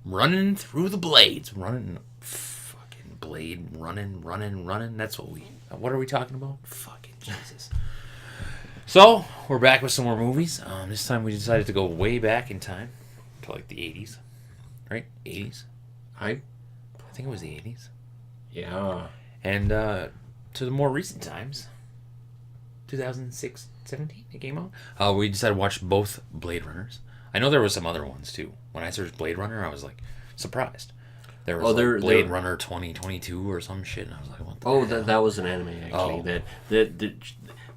running through the blades, running, fucking blade, running. That's what are we talking about? Fucking Jesus. So we're back with some more movies. This time we decided to go way back in time to like the 80s, right? 80s. I think it was the 80s. Yeah. And to the more recent times, 2006, 17, it came out. We decided to watch both Blade Runners. I know there were some other ones too. When I searched Blade Runner, I was like surprised. There was Blade Runner 2022 or some shit, and I was like, what the hell? That was an anime actually.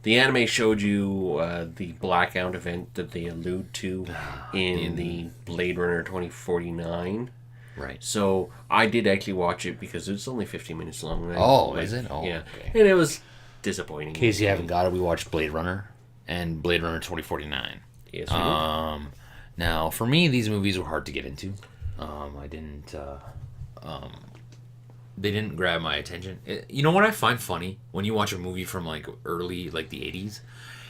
The anime showed you the blackout event that they allude to in the Blade Runner 2049. Right. So I did actually watch it because it's only 15 minutes long. Is it? Oh, yeah. Okay. And it was disappointing. In case you haven't got it, we watched Blade Runner and Blade Runner 2049. Yes, we did. Now, for me, these movies were hard to get into. They didn't grab my attention. You know what I find funny? When you watch a movie from like early, like the 80s,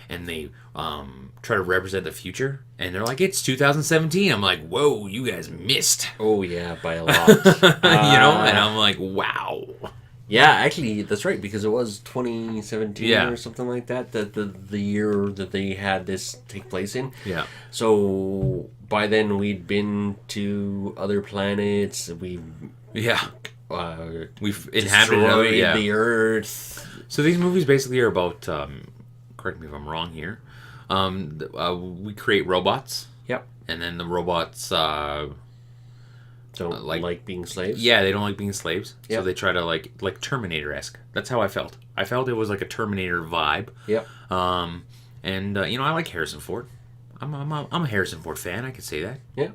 and they try to represent the future, and they're like, it's 2017. I'm like, whoa, you guys missed. Oh, yeah, by a lot. And I'm like, wow. Yeah, actually, that's right, because it was 2017 or something like that, the year that they had this take place in. Yeah. So by then we'd been to other planets. We've inhabited the Earth. So these movies basically are about, correct me if I'm wrong here, we create robots. Yep. And then the robots... don't like being slaves? Yeah, they don't like being slaves. Yep. So they try to like Terminator-esque. That's how I felt. I felt it was like a Terminator vibe. Yep. I like Harrison Ford. I'm a Harrison Ford fan, I could say that. Yeah.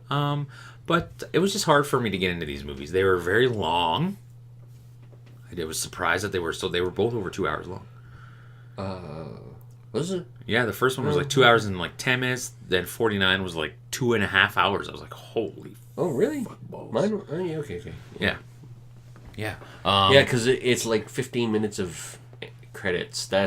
But it was just hard for me to get into these movies. They were very long. I was surprised that they were both over 2 hours long. Was it? Yeah, the first one was like 2 hours and like 10 minutes. Then 49 was like 2.5 hours. I was like, holy. Oh, really? Fuck balls. Mine. Oh, yeah. Okay. Yeah. Yeah. Because it's like 15 minutes of credits. I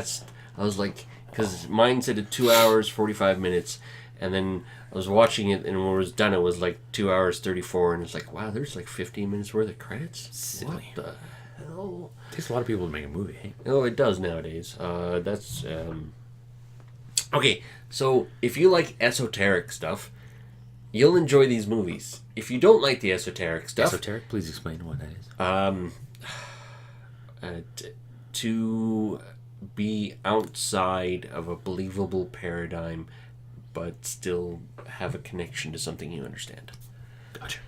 was like, because mine said 2 hours 45 minutes, and then I was watching it, and when it was done, it was like 2 hours 34, and it's like, wow, there's like 15 minutes worth of credits. Silly. What the hell? It takes a lot of people to make a movie. Hey? Oh, it does nowadays. That's okay. So if you like esoteric stuff, you'll enjoy these movies. If you don't like the esoteric stuff... Esoteric? Please explain what that is. To be outside of a believable paradigm, but still have a connection to something you understand. Gotcha.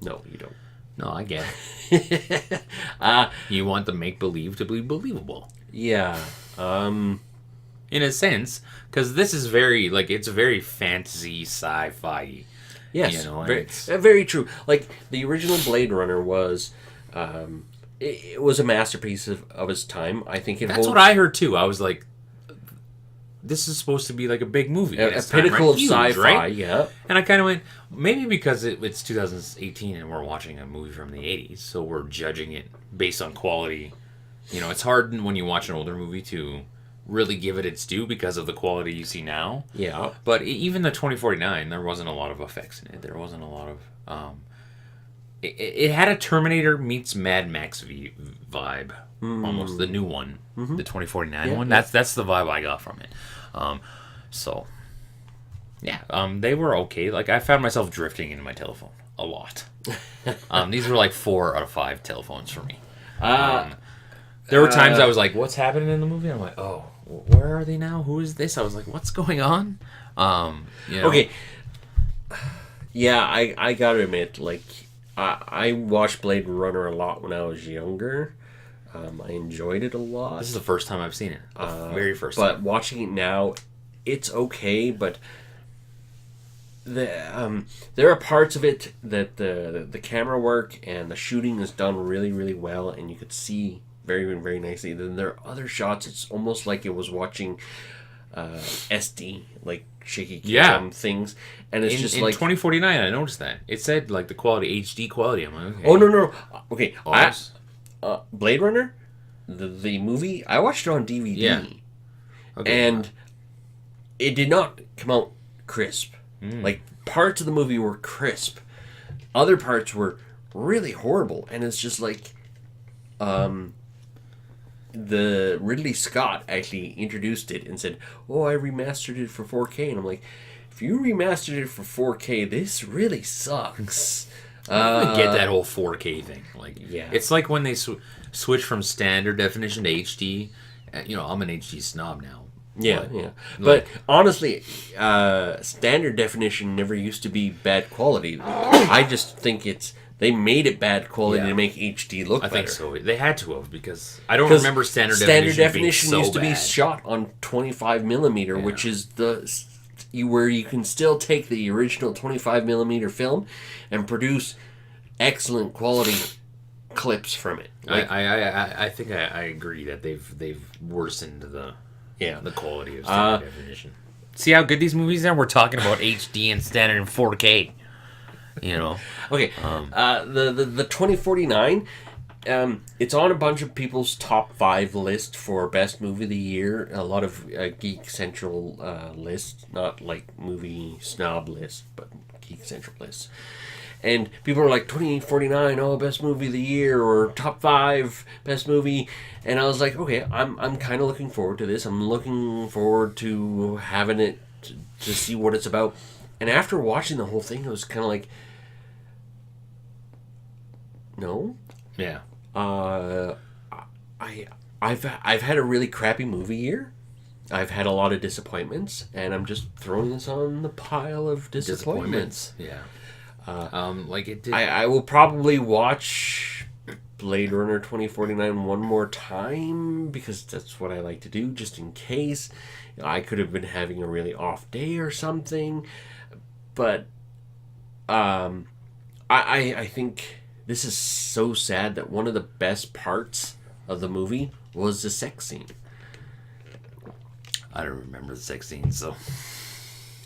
No, you don't. No, I get it. You want the make-believe to be believable. Yeah. In a sense, because this is very, like, it's very fantasy, sci-fi. Yes, very true. Like, the original Blade Runner was, it was a masterpiece of its time. I think That's what I heard, too. I was like, this is supposed to be like a big movie. A pinnacle of sci-fi, right? Yeah. And I kind of went, maybe because it's 2018 and we're watching a movie from the 80s, so we're judging it based on quality. You know, it's hard when you watch an older movie to really give it its due because of the quality you see now. Yeah. But even the 2049, there wasn't a lot of effects in it. There wasn't a lot of... It had a Terminator meets Mad Max vibe. Almost. The new one. Mm-hmm. The 2049 one. That's the vibe I got from it. They were okay. Like, I found myself drifting into my telephone a lot. These were like 4 out of 5 telephones for me. There were times I was like, what's happening in the movie? I'm like, oh, where are they now? Who is this? I was like, what's going on? Okay. Yeah, I gotta admit, like, I watched Blade Runner a lot when I was younger. I enjoyed it a lot. This is the first time I've seen it. The very first time. But watching it now, it's okay, but there are parts of it that the camera work and the shooting is done really, really well, and you could see very, very nicely. Then there are other shots, it's almost like it was watching SD, like shaky cam things, and it's just like 2049. I noticed that it said like the quality, HD quality. I'm like, okay. Oh no, okay. Blade Runner, the movie, I watched it on DVD, and it did not come out crisp. Like, parts of the movie were crisp, other parts were really horrible, and it's just like, the Ridley Scott actually introduced it and said, "Oh, I remastered it for 4K," and I'm like, if you remastered it for 4K, this really sucks. I don't get that whole 4K thing. Like, Yeah. it's like when they switch from standard definition to HD. You know, I'm an HD snob now. Yeah, But, yeah. But honestly, standard definition never used to be bad quality. I just think they made it bad quality Yeah. to make HD look I better. think so. They had to have, because I don't 'Cause remember standard standard definition being definition so used to be bad. shot on 25 millimeter, which is where you can still take the original 25 millimeter film and produce excellent quality clips from it. Like, I think I agree that they've worsened the quality of standard definition. See how good these movies are? We're talking about HD and standard and 4K. You know. okay, the 2049. It's on a bunch of people's top 5 list for best movie of the year. A lot of Geek Central lists, not like movie snob lists, but Geek Central lists. And people are like 2049, oh, best movie of the year, or top 5 best movie. And I was like, okay, I'm kind of looking forward to this. I'm looking forward to having it to see what it's about. And after watching the whole thing, I was kind of like, no. Yeah. I've had a really crappy movie year. I've had a lot of disappointments, and I'm just throwing this on the pile of disappointments. Yeah. Like it did. I will probably watch Blade Runner 2049 one more time, because that's what I like to do, just in case. I could have been having a really off day or something, but I think this is so sad that one of the best parts of the movie was the sex scene. I don't remember the sex scene, so.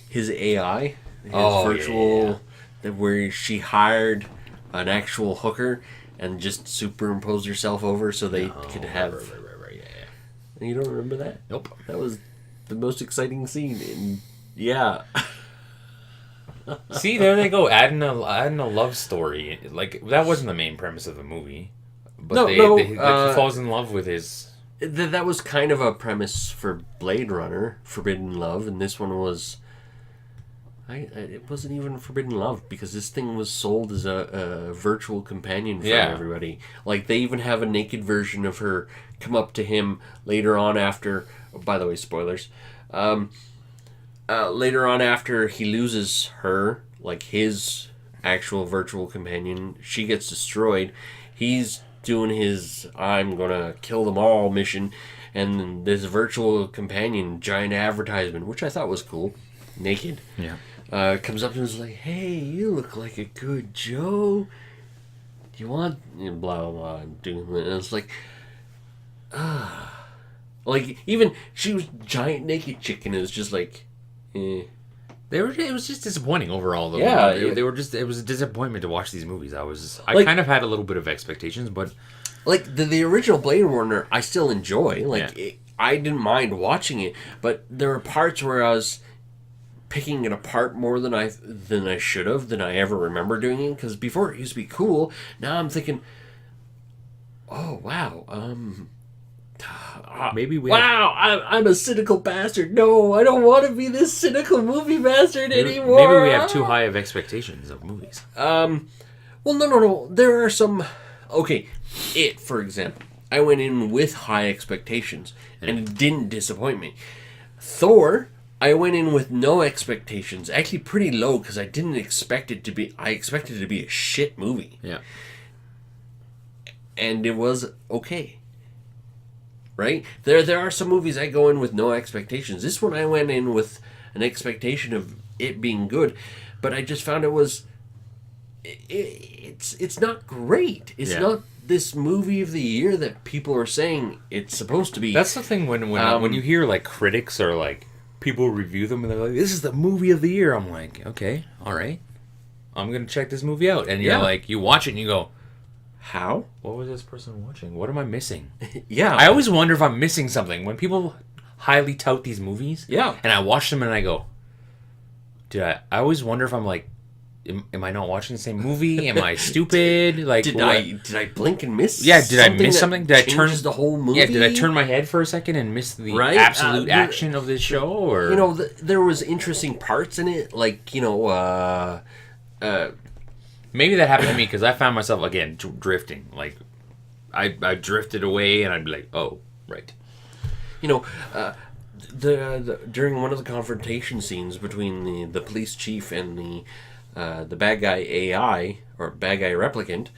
His AI, his Oh, virtual, where she hired an actual hooker and just superimposed herself over so they could have. Right, yeah. You don't remember that? Nope. That was the most exciting scene. And yeah. See, there they go, adding a love story. Like, that wasn't the main premise of the movie, but he falls in love with his. That was kind of a premise for Blade Runner, Forbidden Love, and this one was. It wasn't even Forbidden Love, because this thing was sold as a virtual companion for everybody. Like, they even have a naked version of her come up to him later on after. Oh, by the way, spoilers. Later on after he loses her, like his actual virtual companion, she gets destroyed. He's doing his I'm gonna kill them all mission, and this virtual companion, giant advertisement, which I thought was cool, naked, comes up and is like, "Hey, you look like a good Joe. Do you want?" And blah blah blah. I'm doing it, and it's like, like, even she was giant naked chicken. Is just like, eh. It was just disappointing overall, though. Yeah, they were just. It was a disappointment to watch these movies. I Like- kind of had a little bit of expectations, but Like, the original Blade Runner, I still enjoy. Like, I didn't mind watching it, but there were parts where I was picking it apart more than I should have, than I ever remember doing it. Because before it used to be cool. Now I'm thinking, oh wow, maybe we. wow, I'm a cynical bastard. No, I don't want to be this cynical movie bastard anymore. Maybe we have too high of expectations of movies. Well, no. There are some. Okay, It, for example. I went in with high expectations, and it didn't disappoint me. Thor, I went in with no expectations. Actually, pretty low, because I didn't expect it to be. I expected it to be a shit movie. Yeah. And it was okay. Right? There are some movies I go in with no expectations. This one I went in with an expectation of it being good, but I just found it was. It's not great. It's not this movie of the year that people are saying it's supposed to be. That's the thing when you hear like critics or like people review them and they're like, "This is the movie of the year." I'm like, okay, all right, I'm gonna check this movie out. And you're like, you watch it and you go, how? What was this person watching? What am I missing? Yeah, I always wonder if I'm missing something when people highly tout these movies. Yeah, and I watch them and I go, I always wonder if I'm like, am I not watching the same movie? Am I stupid? Like, Did I blink and miss? Yeah, did I miss something? Did I turn the whole movie? Yeah, did I turn my head for a second and miss the Right? absolute action of this show? Or You know, there was interesting parts in it, like, you know, maybe that happened to me because I found myself again drifting. Like, I drifted away, and I'd be like, oh, right. you know, the during one of the confrontation scenes between the police chief and the bad guy AI or bad guy replicant,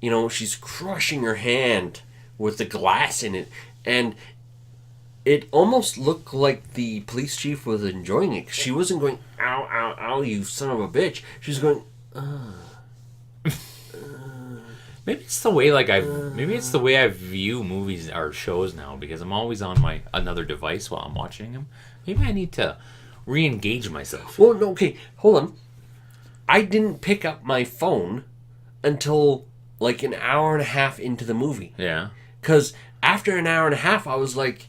you know, she's crushing her hand with the glass in it, and it almost looked like the police chief was enjoying it. She wasn't going, ow, ow, ow, you son of a bitch. She was going, Maybe it's the way I view movies or shows now, because I'm always on my another device while I'm watching them. Maybe I need to re-engage myself. well, no, okay, hold on. I didn't pick up my phone until like an hour and a half into the movie. Yeah. Because after an hour and a half, I was like,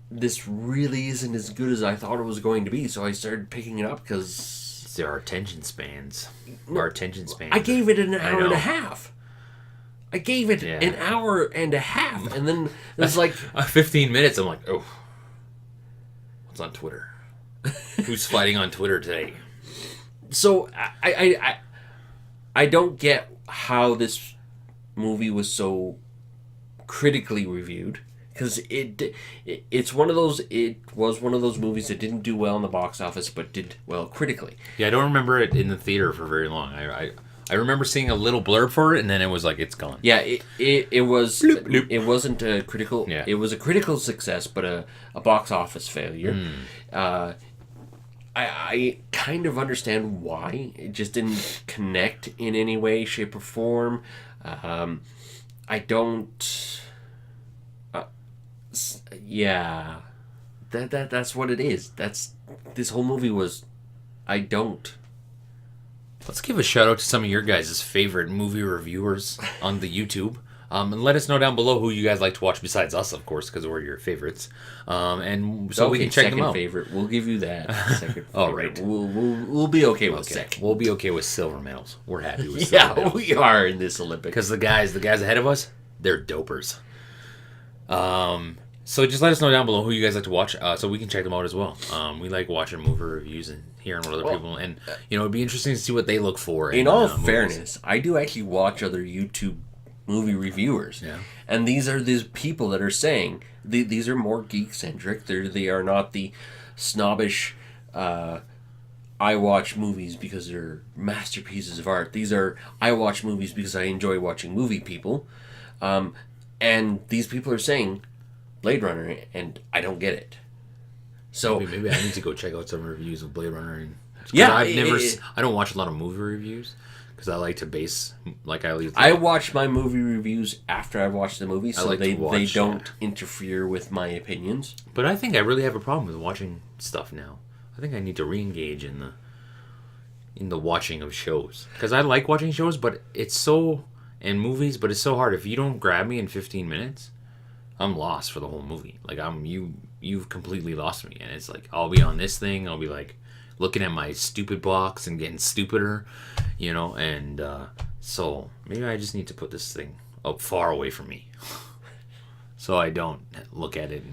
this really isn't as good as I thought it was going to be. So I started picking it up because There are attention spans. Our attention spans. I gave it an hour and know. a half. I gave it Yeah. an hour and a half. And then it was like, 15 minutes. I'm like, oh, what's on Twitter? Who's fighting on Twitter today? so I don't get how this movie was so critically reviewed. Because it was one of those movies that didn't do well in the box office, but did well critically. Yeah, I don't remember it in the theater for very long. I remember seeing a little blurb for it, and then it was like, it's gone. Yeah, it was. Bloop, bloop. It wasn't a critical. Yeah. It was a critical success, but a box office failure. I kind of understand why it just didn't connect in any way, shape, or form. I don't. Yeah, that's what it is. This whole movie was. I don't. Let's give a shout out to some of your guys' favorite movie reviewers on the YouTube. And let us know down below who you guys like to watch besides us, of course, because we're your favorites. And so we can check them out. Second favorite, we'll give you that. Second Oh, favorite. right. We'll be okay with second. We'll be okay with silver medals. We're happy with silver Yeah, medals. we are in this Olympic. Because the guys ahead of us, they're dopers. So just let us know down below who you guys like to watch, so we can check them out as well. We like watching movie reviews and hearing what other people, and it'd be interesting to see what they look for. In all movies. fairness, I do actually watch other YouTube movie reviewers. Yeah. And these are these people that are saying these are more geek centric. They are not the snobbish. I watch movies because they're masterpieces of art. These are I watch movies because I enjoy watching movie people, and these people are saying Blade Runner, and I don't get it. So Maybe I need to go check out some reviews of Blade Runner. And yeah, I don't watch a lot of movie reviews because I like to base I watch my movie reviews after I've watched the movie, so like to they watch, don't interfere with my opinions. But I think I really have a problem with watching stuff now. I think I need to re-engage in the watching of shows, because I like watching shows, but it's so and movies, but it's so hard. If you don't grab me in 15 minutes, I'm lost for the whole movie. Like you've completely lost me, and it's like I'll be on this thing, I'll be like looking at my stupid box and getting stupider, and so maybe I just need to put this thing up far away from me, so I don't look at it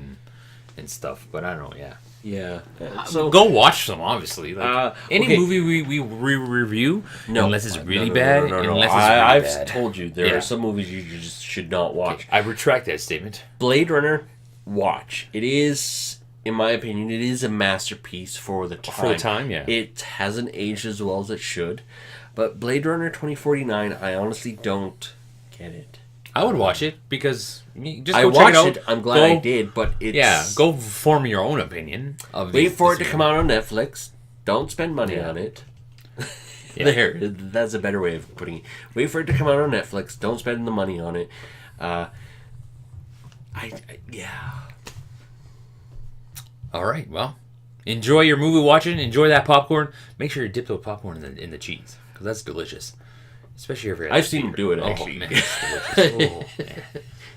and stuff. But I don't know, yeah. Yeah. So Go watch some, obviously. Like, any okay. movie we review, No, unless it's really no, bad. no. Unless it's really I've bad. told you there Yeah. are some movies you just should not watch. I retract that statement. Blade Runner, watch. It is, in my opinion, it is a masterpiece for the time. For the time, yeah. It hasn't aged as well as it should, but Blade Runner 2049, I honestly don't get it. I would watch it because just I go check watched it out. it. I'm glad I did, but it's Go form your own opinion of. Wait for it to come out on Netflix. Don't spend money Yeah. on it. Yeah. There, that's a better way of putting it. Wait for it to come out on Netflix. Don't spend the money on it. Yeah. All right, well, enjoy your movie watching. Enjoy that popcorn. Make sure you dip the popcorn in the cheese, because that's delicious. Especially if you're. I've seen him do it, actually. Oh man, it's delicious. Oh, man.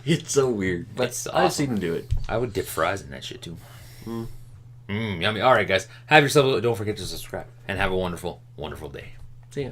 It's so weird, but It's I've awesome. seen him do it. I would dip fries in that shit too. Yummy. All right, guys. Have yourself. Don't forget to subscribe and have a wonderful, wonderful day. See ya.